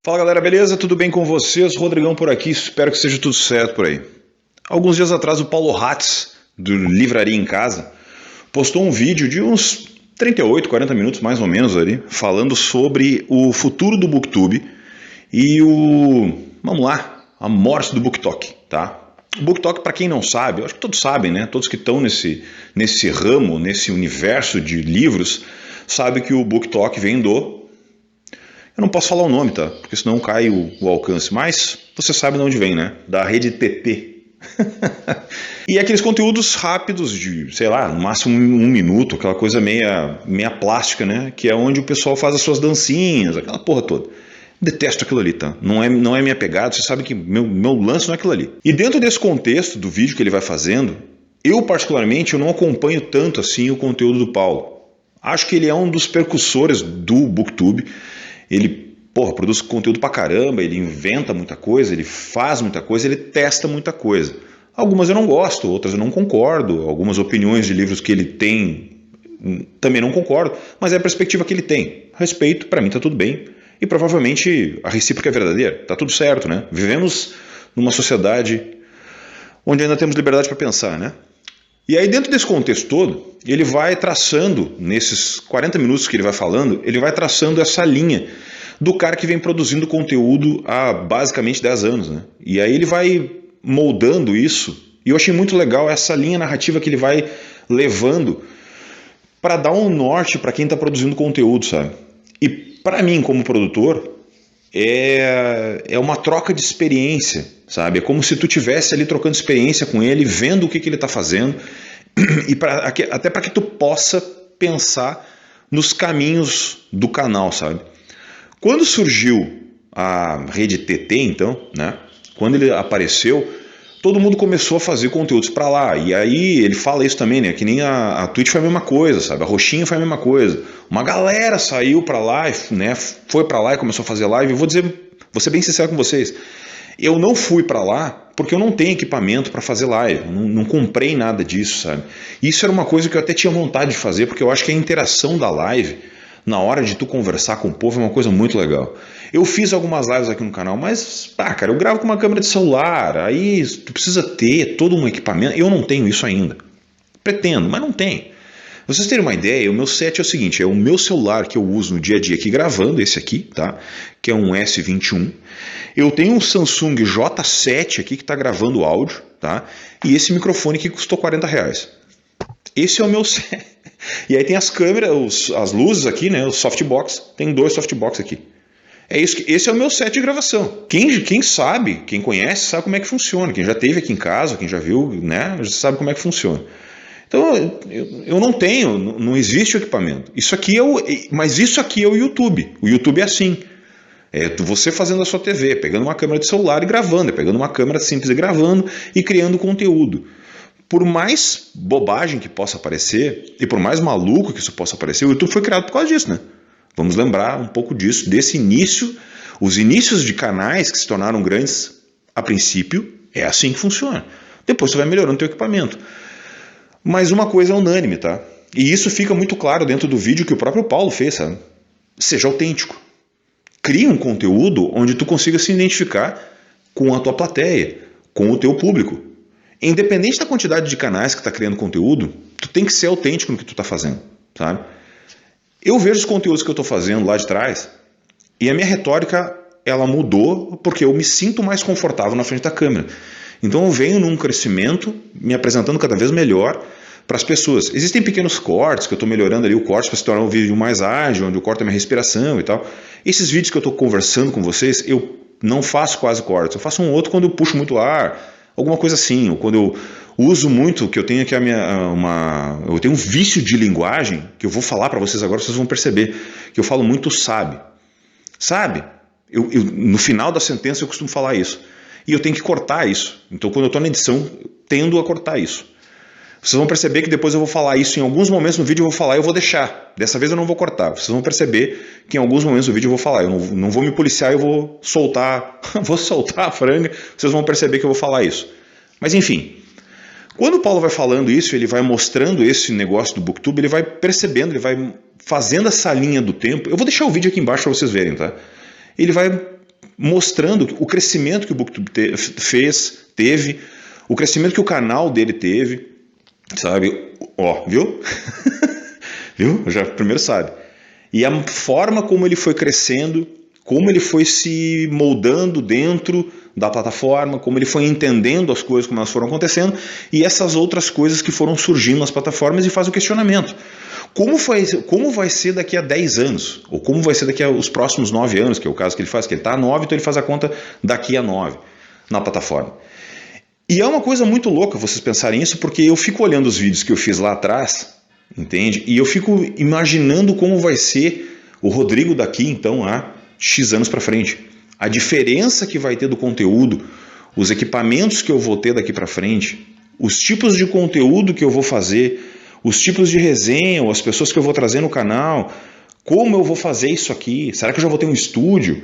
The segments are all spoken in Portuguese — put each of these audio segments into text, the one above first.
Fala galera, beleza? Tudo bem com vocês? Rodrigão por aqui, espero que seja tudo certo por aí. Alguns dias atrás o Paulo Hatz, do Livraria em Casa, postou um vídeo de uns 38, 40 minutos mais ou menos ali, falando sobre o futuro do Booktube e vamos lá, a morte do BookTok, tá? O BookTok, para quem não sabe, eu acho que todos sabem, né? Todos que estão nesse ramo, nesse universo de livros, sabem que o BookTok vem do... Eu não posso falar o nome, tá? Porque senão cai o alcance. Mas você sabe de onde vem, né? Da rede TT. E aqueles conteúdos rápidos de, sei lá, no máximo um minuto, aquela coisa meia plástica, né? Que é onde o pessoal faz as suas dancinhas, aquela porra toda. Detesto aquilo ali, tá? Não é minha pegada, você sabe que meu lance não é aquilo ali. E dentro desse contexto do vídeo que ele vai fazendo, eu particularmente eu não acompanho tanto assim o conteúdo do Paulo. Acho que ele é um dos percussores do Booktube. Ele, produz conteúdo pra caramba, ele inventa muita coisa, ele faz muita coisa, ele testa muita coisa. Algumas eu não gosto, outras eu não concordo, algumas opiniões de livros que ele tem também não concordo, mas é a perspectiva que ele tem. Respeito, pra mim tá tudo bem, e provavelmente a recíproca é verdadeira, tá tudo certo, né? Vivemos numa sociedade onde ainda temos liberdade para pensar, né? E aí dentro desse contexto todo, ele vai traçando, nesses 40 minutos que ele vai falando, ele vai traçando essa linha do cara que vem produzindo conteúdo há basicamente 10 anos, né? E aí ele vai moldando isso, e eu achei muito legal essa linha narrativa que ele vai levando para dar um norte para quem está produzindo conteúdo, sabe? E para mim, como produtor, é uma troca de experiência, sabe? É como se tu estivesse ali trocando experiência com ele, vendo o que ele está fazendo, e até para que tu possa pensar nos caminhos do canal, sabe? Quando surgiu a rede TT, então, né? Quando ele apareceu, todo mundo começou a fazer conteúdos para lá. E aí ele fala isso também, né? Que nem a Twitch foi a mesma coisa, sabe? A Roxinha foi a mesma coisa. Uma galera saiu para lá, né? Foi para lá e começou a fazer live. Eu vou ser bem sincero com vocês. Eu não fui para lá porque eu não tenho equipamento para fazer live. Não comprei nada disso, sabe? Isso era uma coisa que eu até tinha vontade de fazer, porque eu acho que a interação da live, na hora de tu conversar com o povo, é uma coisa muito legal. Eu fiz algumas lives aqui no canal, mas, cara, eu gravo com uma câmera de celular, aí tu precisa ter todo um equipamento. Eu não tenho isso ainda. Pretendo, mas não tenho. Pra vocês terem uma ideia, o meu set é o seguinte, é o meu celular que eu uso no dia a dia aqui gravando, esse aqui, tá? Que é um S21. Eu tenho um Samsung J7 aqui que está gravando áudio, tá? E esse microfone que custou R$40. Esse é o meu set. E aí tem as câmeras, as luzes aqui, né? Os softbox. Tem 2 softbox aqui. É isso esse é o meu set de gravação. Quem sabe, quem conhece, sabe como é que funciona. Quem já esteve aqui em casa, quem já viu, né? Já sabe como é que funciona. Então, eu não tenho, não existe o equipamento. Mas isso aqui é o YouTube. O YouTube é assim. É você fazendo a sua TV, pegando uma câmera de celular e gravando, pegando uma câmera simples e gravando e criando conteúdo. Por mais bobagem que possa parecer, e por mais maluco que isso possa parecer, o YouTube foi criado por causa disso, né? Vamos lembrar um pouco disso, desse início, os inícios de canais que se tornaram grandes, a princípio, é assim que funciona. Depois você vai melhorando o teu equipamento. Mas uma coisa é unânime, tá? E isso fica muito claro dentro do vídeo que o próprio Paulo fez, sabe? Seja autêntico. Crie um conteúdo onde tu consiga se identificar com a tua plateia, com o teu público. Independente da quantidade de canais que está criando conteúdo, tu tem que ser autêntico no que tu está fazendo, sabe? Eu vejo os conteúdos que eu estou fazendo lá de trás e a minha retórica ela mudou porque eu me sinto mais confortável na frente da câmera. Então eu venho num crescimento, me apresentando cada vez melhor para as pessoas. Existem pequenos cortes, que eu estou melhorando ali o corte para se tornar um vídeo mais ágil, onde eu corto a minha respiração e tal. Esses vídeos que eu estou conversando com vocês, eu não faço quase cortes. Eu faço um outro quando eu puxo muito ar, alguma coisa assim. Ou quando eu uso muito, que eu tenho aqui eu tenho um vício de linguagem, que eu vou falar para vocês agora, vocês vão perceber, que eu falo muito sabe. Sabe? No final da sentença eu costumo falar isso. E eu tenho que cortar isso. Então quando eu estou na edição, eu tendo a cortar isso. Vocês vão perceber que depois eu vou falar isso em alguns momentos no vídeo, eu vou falar e eu vou deixar. Dessa vez eu não vou cortar. Vocês vão perceber que em alguns momentos do vídeo eu vou falar. Eu não vou me policiar, eu vou soltar, vou soltar a franga. Vocês vão perceber que eu vou falar isso. Mas enfim, quando o Paulo vai falando isso, ele vai mostrando esse negócio do Booktube, ele vai percebendo, ele vai fazendo essa linha do tempo. Eu vou deixar o vídeo aqui embaixo para vocês verem, tá? Ele vai mostrando o crescimento que o BookTube teve, o crescimento que o canal dele teve, sabe? Ó, viu? Viu? Já primeiro sabe. E a forma como ele foi crescendo, como ele foi se moldando dentro da plataforma, como ele foi entendendo as coisas, como elas foram acontecendo, e essas outras coisas que foram surgindo nas plataformas, e faz o questionamento. Como vai ser daqui a 10 anos? Ou como vai ser daqui a os próximos 9 anos, que é o caso que ele faz, que ele está a 9, então ele faz a conta daqui a 9 na plataforma. E é uma coisa muito louca vocês pensarem isso, porque eu fico olhando os vídeos que eu fiz lá atrás, entende? E eu fico imaginando como vai ser o Rodrigo daqui, então, a X anos para frente. A diferença que vai ter do conteúdo, os equipamentos que eu vou ter daqui para frente, os tipos de conteúdo que eu vou fazer, os tipos de resenha, as pessoas que eu vou trazer no canal, como eu vou fazer isso aqui, será que eu já vou ter um estúdio,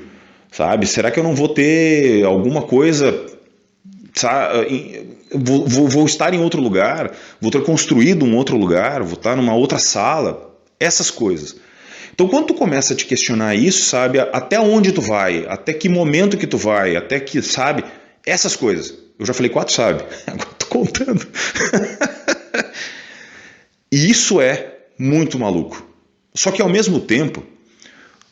sabe? Será que eu não vou ter alguma coisa, sabe? Vou estar em outro lugar, vou ter construído um outro lugar, vou estar numa outra sala, essas coisas. Então quando tu começa a te questionar isso, sabe, até onde tu vai, até que momento que tu vai, até que, sabe, essas coisas. Eu já falei 4, sabe? Agora tô contando. E isso é muito maluco. Só que ao mesmo tempo,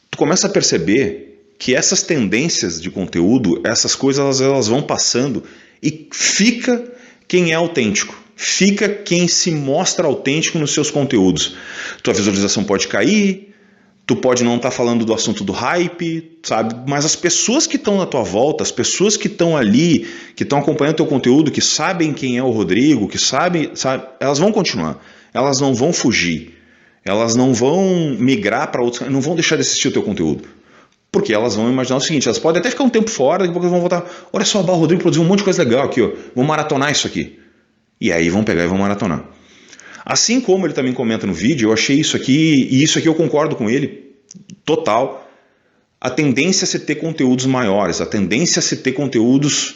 tu começa a perceber que essas tendências de conteúdo, essas coisas, elas vão passando e fica quem é autêntico. Fica quem se mostra autêntico nos seus conteúdos. Tua visualização pode cair, tu pode não estar falando do assunto do hype, sabe? Mas as pessoas que estão na tua volta, as pessoas que estão ali, que estão acompanhando teu conteúdo, que sabem quem é o Rodrigo, que sabem, sabe, elas vão continuar. Elas não vão fugir, elas não vão migrar para outros, não vão deixar de assistir o teu conteúdo. Porque elas vão imaginar o seguinte, elas podem até ficar um tempo fora, daqui a pouco elas vão voltar, olha só, o Rodrigo produziu um monte de coisa legal aqui, ó, vou maratonar isso aqui. E aí vão pegar e vão maratonar. Assim como ele também comenta no vídeo, eu achei isso aqui, e isso aqui eu concordo com ele, total, a tendência a se ter conteúdos maiores, a tendência a se ter conteúdos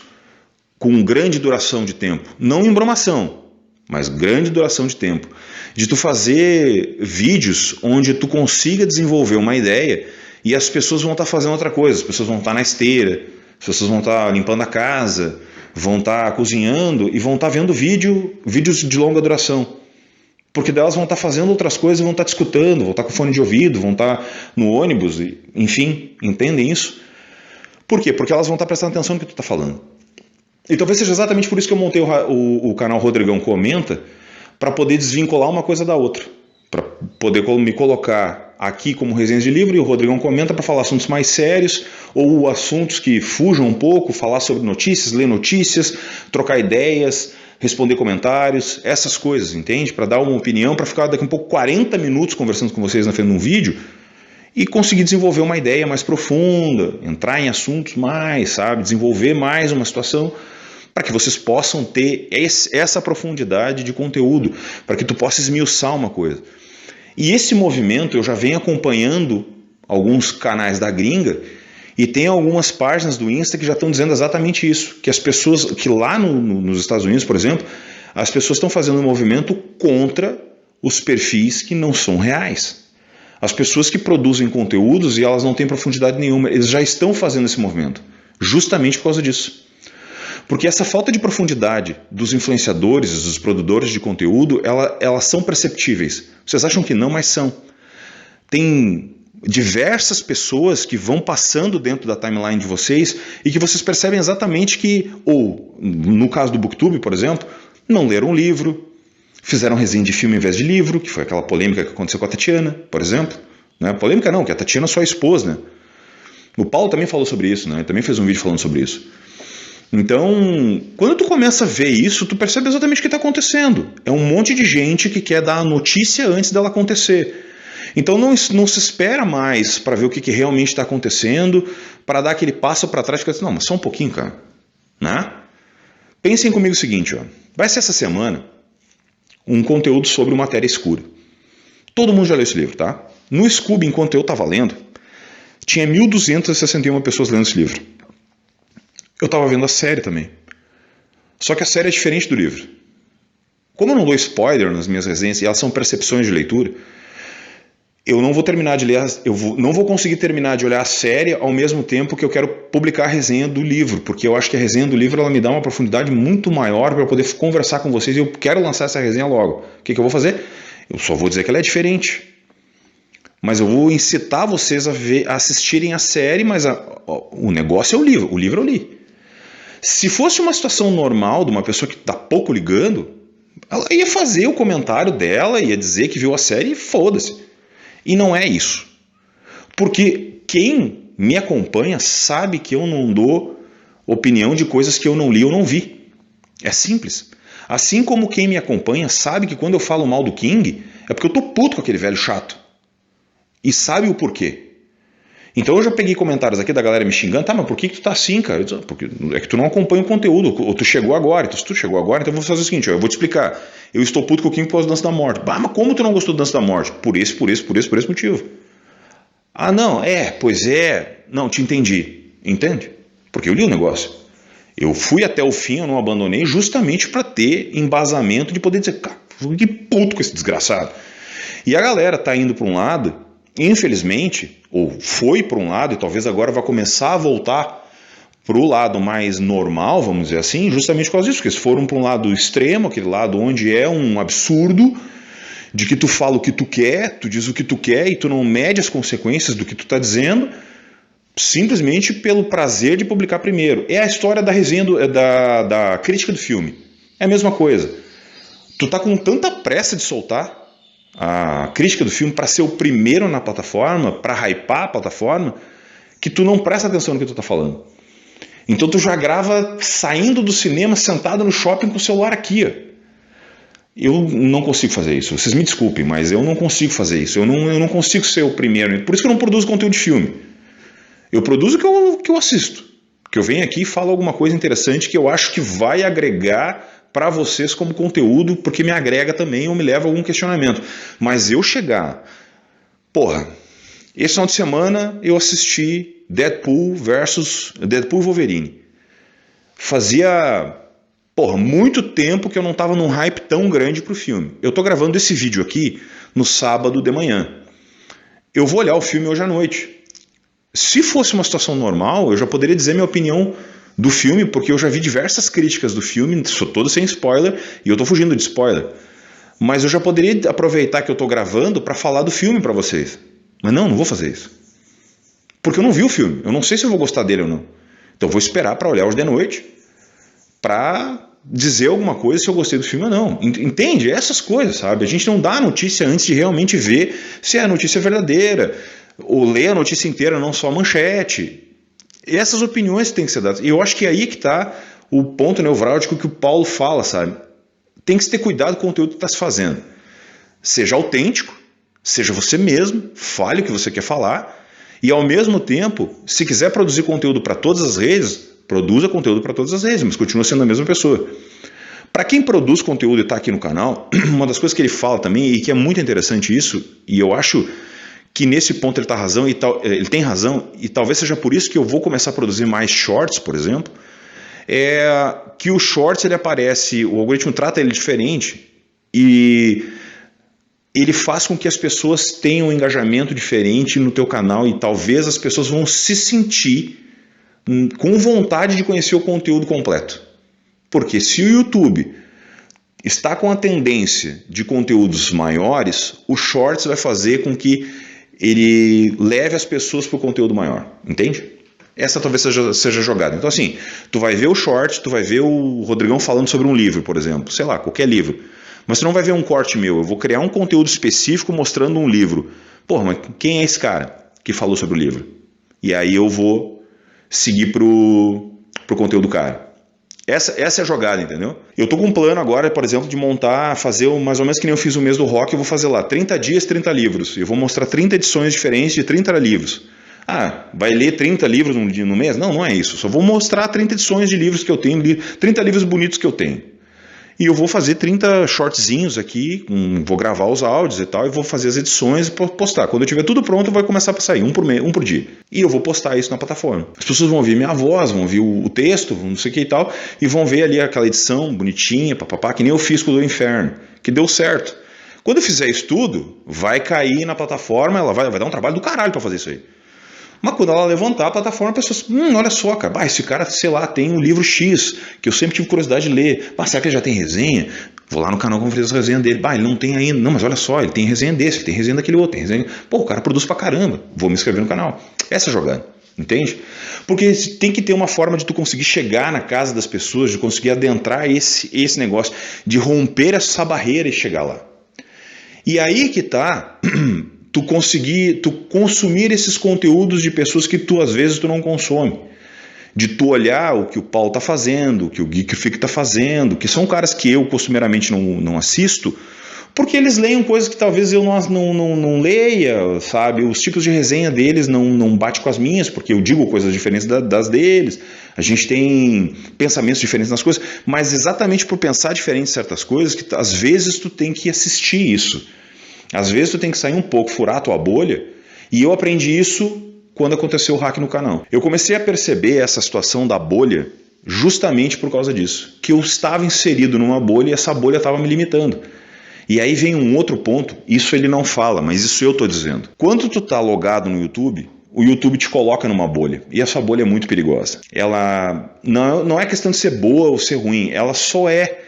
com grande duração de tempo, não embromação, mas grande duração de tempo, de tu fazer vídeos onde tu consiga desenvolver uma ideia e as pessoas vão estar fazendo outra coisa, as pessoas vão estar na esteira, as pessoas vão estar limpando a casa, vão estar cozinhando e vão estar vendo vídeos de longa duração, porque delas vão estar fazendo outras coisas, vão estar te escutando, vão estar com fone de ouvido, vão estar no ônibus, enfim, entendem isso? Por quê? Porque elas vão estar prestando atenção no que tu está falando. E talvez seja exatamente por isso que eu montei o canal Rodrigão Comenta, para poder desvincular uma coisa da outra, para poder me colocar aqui como resenha de livro e o Rodrigão Comenta para falar assuntos mais sérios ou assuntos que fujam um pouco, falar sobre notícias, ler notícias, trocar ideias, responder comentários, essas coisas, entende? Para dar uma opinião, para ficar daqui a um pouco 40 minutos conversando com vocês na frente de um vídeo e conseguir desenvolver uma ideia mais profunda, entrar em assuntos mais, sabe, desenvolver mais uma situação para que vocês possam ter essa profundidade de conteúdo, para que tu possa esmiuçar uma coisa. E esse movimento eu já venho acompanhando alguns canais da gringa e tem algumas páginas do Insta que já estão dizendo exatamente isso, que as pessoas, que lá nos Estados Unidos, por exemplo, as pessoas estão fazendo um movimento contra os perfis que não são reais. As pessoas que produzem conteúdos e elas não têm profundidade nenhuma, eles já estão fazendo esse movimento, justamente por causa disso. Porque essa falta de profundidade dos influenciadores, dos produtores de conteúdo, elas são perceptíveis. Vocês acham que não, mas são. Tem diversas pessoas que vão passando dentro da timeline de vocês e que vocês percebem exatamente que, ou no caso do BookTube, por exemplo, não leram um livro, fizeram resenha de filme em vez de livro, que foi aquela polêmica que aconteceu com a Tatiana, por exemplo. Não é polêmica não, que a Tatiana só expôs, né? O Paulo também falou sobre isso, né? Ele também fez um vídeo falando sobre isso. Então, quando tu começa a ver isso, tu percebe exatamente o que está acontecendo. É um monte de gente que quer dar a notícia antes dela acontecer. Então não se espera mais para ver o que realmente está acontecendo, para dar aquele passo para trás e ficar assim, não, mas só um pouquinho, cara. Né? Pensem comigo o seguinte, ó. Vai ser essa semana um conteúdo sobre matéria escura. Todo mundo já leu esse livro, tá? No Scooby, enquanto eu estava lendo, tinha 1.261 pessoas lendo esse livro. Eu estava vendo a série também. Só que a série é diferente do livro. Como eu não dou spoiler nas minhas resenhas, e elas são percepções de leitura, eu não vou terminar de ler, não vou conseguir terminar de olhar a série ao mesmo tempo que eu quero publicar a resenha do livro, porque eu acho que a resenha do livro ela me dá uma profundidade muito maior para eu poder conversar com vocês e eu quero lançar essa resenha logo. O que eu vou fazer? Eu só vou dizer que ela é diferente. Mas eu vou incitar vocês a assistirem a série, mas o negócio é o livro eu li. Se fosse uma situação normal de uma pessoa que está pouco ligando, ela ia fazer o comentário dela, ia dizer que viu a série e foda-se. E não é isso. Porque quem me acompanha sabe que eu não dou opinião de coisas que eu não li ou não vi. É simples. Assim como quem me acompanha sabe que quando eu falo mal do King, é porque eu tô puto com aquele velho chato. E sabe o porquê. Então eu já peguei comentários aqui da galera me xingando, tá, mas por que tu tá assim, cara? Eu disse, porque é que tu não acompanha o conteúdo, ou tu chegou agora. Então se tu chegou agora, então eu vou fazer o seguinte, eu vou te explicar. Eu estou puto com o King por causa do Dança da Morte. Ah, mas como tu não gostou do Dança da Morte? Por esse motivo. Ah, não, pois é. Não, te entendi. Entende? Porque eu li o negócio. Eu fui até o fim, eu não abandonei, justamente para ter embasamento de poder dizer, cara, que puto com esse desgraçado. E a galera tá indo para um lado, infelizmente, ou foi para um lado, e talvez agora vá começar a voltar para o lado mais normal, vamos dizer assim, justamente por causa disso, porque eles foram para um lado extremo, aquele lado onde é um absurdo, de que tu fala o que tu quer, tu diz o que tu quer e tu não mede as consequências do que tu está dizendo, simplesmente pelo prazer de publicar primeiro. É a história da resenha, da crítica do filme. É a mesma coisa. Tu tá com tanta pressa de soltar a crítica do filme para ser o primeiro na plataforma, para hypar a plataforma, que tu não presta atenção no que tu tá falando. Então tu já grava saindo do cinema, sentado no shopping com o celular aqui. Eu não consigo fazer isso. Vocês me desculpem, mas eu não consigo fazer isso. Eu não consigo ser o primeiro. Por isso que eu não produzo conteúdo de filme. Eu produzo o que eu assisto. Que eu venho aqui e falo alguma coisa interessante que eu acho que vai agregar para vocês como conteúdo, porque me agrega também ou me leva a algum questionamento. Mas eu chegar... esse final de semana eu assisti Deadpool e Wolverine. Fazia muito tempo que eu não estava num hype tão grande pro filme. Eu estou gravando esse vídeo aqui no sábado de manhã. Eu vou olhar o filme hoje à noite. Se fosse uma situação normal, eu já poderia dizer minha opinião do filme, porque eu já vi diversas críticas do filme, todas sem spoiler, e eu estou fugindo de spoiler. Mas eu já poderia aproveitar que eu estou gravando para falar do filme para vocês. Mas não vou fazer isso. Porque eu não vi o filme, eu não sei se eu vou gostar dele ou não. Então eu vou esperar para olhar hoje de noite, para dizer alguma coisa se eu gostei do filme ou não. Entende? Essas coisas, sabe? A gente não dá a notícia antes de realmente ver se a notícia é verdadeira, ou ler a notícia inteira, não só a manchete. E essas opiniões têm que ser dadas. E eu acho que é aí que está o ponto nevrálgico que o Paulo fala, sabe? Tem que se ter cuidado com o conteúdo que está se fazendo. Seja autêntico, seja você mesmo, fale o que você quer falar, e ao mesmo tempo, se quiser produzir conteúdo para todas as redes, produza conteúdo para todas as redes, mas continua sendo a mesma pessoa. Para quem produz conteúdo e está aqui no canal, uma das coisas que ele fala também, e que é muito interessante isso, e eu acho que nesse ponto ele tem razão, e talvez seja por isso que eu vou começar a produzir mais shorts, por exemplo, é que o shorts ele aparece, o algoritmo trata ele diferente, e ele faz com que as pessoas tenham um engajamento diferente no teu canal, e talvez as pessoas vão se sentir com vontade de conhecer o conteúdo completo. Porque se o YouTube está com a tendência de conteúdos maiores, o Shorts vai fazer com que ele leve as pessoas para o conteúdo maior. Entende? Essa talvez seja a jogada. Então assim, tu vai ver o Shorts, tu vai ver o Rodrigão falando sobre um livro, por exemplo. Sei lá, qualquer livro. Mas tu não vai ver um corte meu. Eu vou criar um conteúdo específico mostrando um livro. Mas quem é esse cara que falou sobre o livro? E aí eu vou seguir pro conteúdo do cara. Essa é a jogada, entendeu? Eu tô com um plano agora, por exemplo, de fazer mais ou menos que nem eu fiz o mês do rock, eu vou fazer lá 30 dias, 30 livros. Eu vou mostrar 30 edições diferentes de 30 livros. Vai ler 30 livros no mês? Não é isso. Só vou mostrar 30 edições de livros que eu tenho, 30 livros bonitos que eu tenho. E eu vou fazer 30 shortzinhos aqui, vou gravar os áudios e tal, e vou fazer as edições e postar. Quando eu tiver tudo pronto, vai começar a sair, um por dia. E eu vou postar isso na plataforma. As pessoas vão ouvir minha voz, vão ouvir o texto, não sei o que e tal, e vão ver ali aquela edição bonitinha, papapá, que nem eu fiz com o do Inferno, que deu certo. Quando eu fizer isso tudo, vai cair na plataforma, ela vai dar um trabalho do caralho para fazer isso aí. Mas quando ela levantar a plataforma, a pessoa olha só, cara, esse cara, sei lá, tem um livro X, que eu sempre tive curiosidade de ler. Será que ele já tem resenha? Vou lá no canal conferir as resenhas dele. Ele não tem ainda. Não, mas olha só, ele tem resenha desse, ele tem resenha daquele outro. Tem resenha... Pô, o cara produz pra caramba. Vou me inscrever no canal. Essa é a jogada, entende? Porque tem que ter uma forma de tu conseguir chegar na casa das pessoas, de conseguir adentrar esse negócio, de romper essa barreira e chegar lá. E aí que tá... tu consumir esses conteúdos de pessoas que às vezes tu não consome. De tu olhar o que o Paulo está fazendo, o que o Geek Freak está fazendo, que são caras que eu costumeiramente não assisto, porque eles leem coisas que talvez eu não leia, sabe? Os tipos de resenha deles não bate com as minhas, porque eu digo coisas diferentes das deles, a gente tem pensamentos diferentes nas coisas, mas exatamente por pensar diferente em certas coisas, que às vezes tu tem que assistir isso. Às vezes tu tem que sair um pouco, furar a tua bolha, e eu aprendi isso quando aconteceu o hack no canal. Eu comecei a perceber essa situação da bolha justamente por causa disso, que eu estava inserido numa bolha e essa bolha estava me limitando. E aí vem um outro ponto, isso ele não fala, mas isso eu estou dizendo. Quando tu está logado no YouTube, o YouTube te coloca numa bolha, e essa bolha é muito perigosa. Ela não é questão de ser boa ou ser ruim, ela só é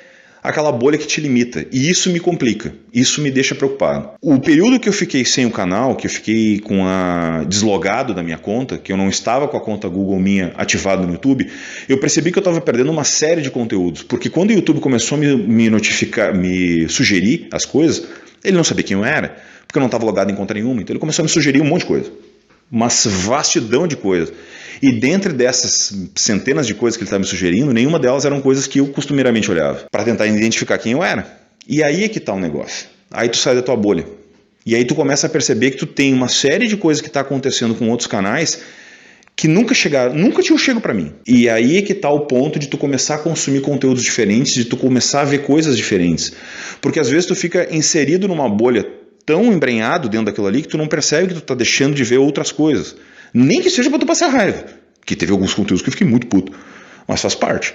aquela bolha que te limita, e isso me complica, isso me deixa preocupado. O período que eu fiquei sem o canal, que eu fiquei deslogado da minha conta, que eu não estava com a conta Google minha ativada no YouTube, eu percebi que eu estava perdendo uma série de conteúdos, porque quando o YouTube começou a me notificar, me sugerir as coisas, ele não sabia quem eu era, porque eu não estava logado em conta nenhuma, então ele começou a me sugerir um monte de coisa. Uma vastidão de coisas. E dentre dessas centenas de coisas que ele estava me sugerindo, nenhuma delas eram coisas que eu costumeiramente olhava, para tentar identificar quem eu era. E aí é que está o negócio. Aí tu sai da tua bolha. E aí tu começa a perceber que tu tem uma série de coisas que está acontecendo com outros canais que nunca tinham chego para mim. E aí é que está o ponto de tu começar a consumir conteúdos diferentes, de tu começar a ver coisas diferentes. Porque às vezes tu fica inserido numa bolha tão embrenhado dentro daquilo ali que tu não percebe que tu tá deixando de ver outras coisas. Nem que seja pra tu passar raiva. Que teve alguns conteúdos que eu fiquei muito puto. Mas faz parte.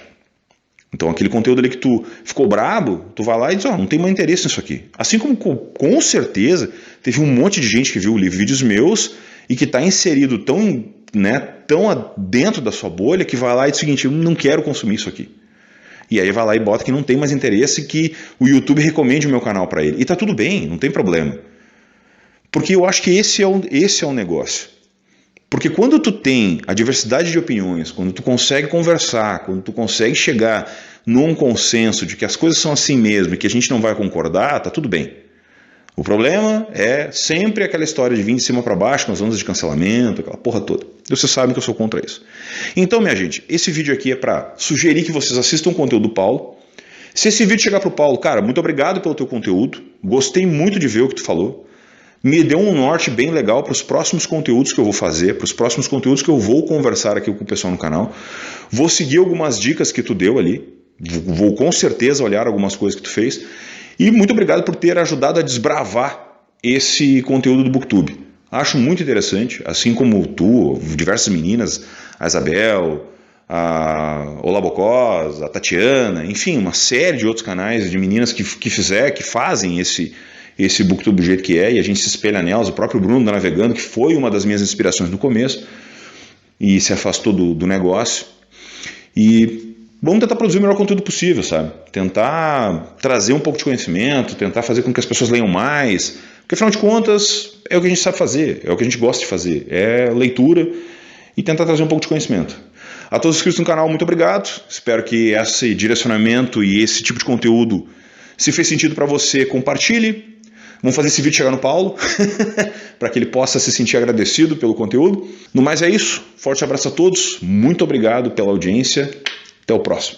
Então aquele conteúdo ali que tu ficou brabo, tu vai lá e diz, não tem mais interesse nisso aqui. Assim como com certeza teve um monte de gente que viu vídeos meus e que tá inserido tão dentro da sua bolha que vai lá e diz o seguinte, eu não quero consumir isso aqui. E aí vai lá e bota que não tem mais interesse, que o YouTube recomende o meu canal para ele. E tá tudo bem, não tem problema. Porque eu acho que esse é o negócio. Porque quando tu tem a diversidade de opiniões, quando tu consegue conversar, quando tu consegue chegar num consenso de que as coisas são assim mesmo e que a gente não vai concordar, tá tudo bem. O problema é sempre aquela história de vir de cima para baixo, com as ondas de cancelamento, aquela porra toda. Vocês sabem que eu sou contra isso. Então, minha gente, esse vídeo aqui é para sugerir que vocês assistam o conteúdo do Paulo. Se esse vídeo chegar para o Paulo, cara, muito obrigado pelo teu conteúdo. Gostei muito de ver o que tu falou. Me deu um norte bem legal para os próximos conteúdos que eu vou fazer, para os próximos conteúdos que eu vou conversar aqui com o pessoal no canal. Vou seguir algumas dicas que tu deu ali. Vou com certeza olhar algumas coisas que tu fez. E muito obrigado por ter ajudado a desbravar esse conteúdo do Booktube. Acho muito interessante, assim como tu, diversas meninas, a Isabel, a Olabocós, a Tatiana, enfim, uma série de outros canais de meninas que fazem esse Booktube do jeito que é, e a gente se espelha nelas. O próprio Bruno da Navegando, que foi uma das minhas inspirações no começo, e se afastou do negócio. E vamos tentar produzir o melhor conteúdo possível, sabe? Tentar trazer um pouco de conhecimento, tentar fazer com que as pessoas leiam mais, porque afinal de contas é o que a gente sabe fazer, é o que a gente gosta de fazer, é leitura e tentar trazer um pouco de conhecimento. A todos os inscritos no canal, muito obrigado, espero que esse direcionamento e esse tipo de conteúdo, se fez sentido para você, compartilhe. Vamos fazer esse vídeo chegar no Paulo, para que ele possa se sentir agradecido pelo conteúdo. No mais é isso, forte abraço a todos, muito obrigado pela audiência, até o próximo.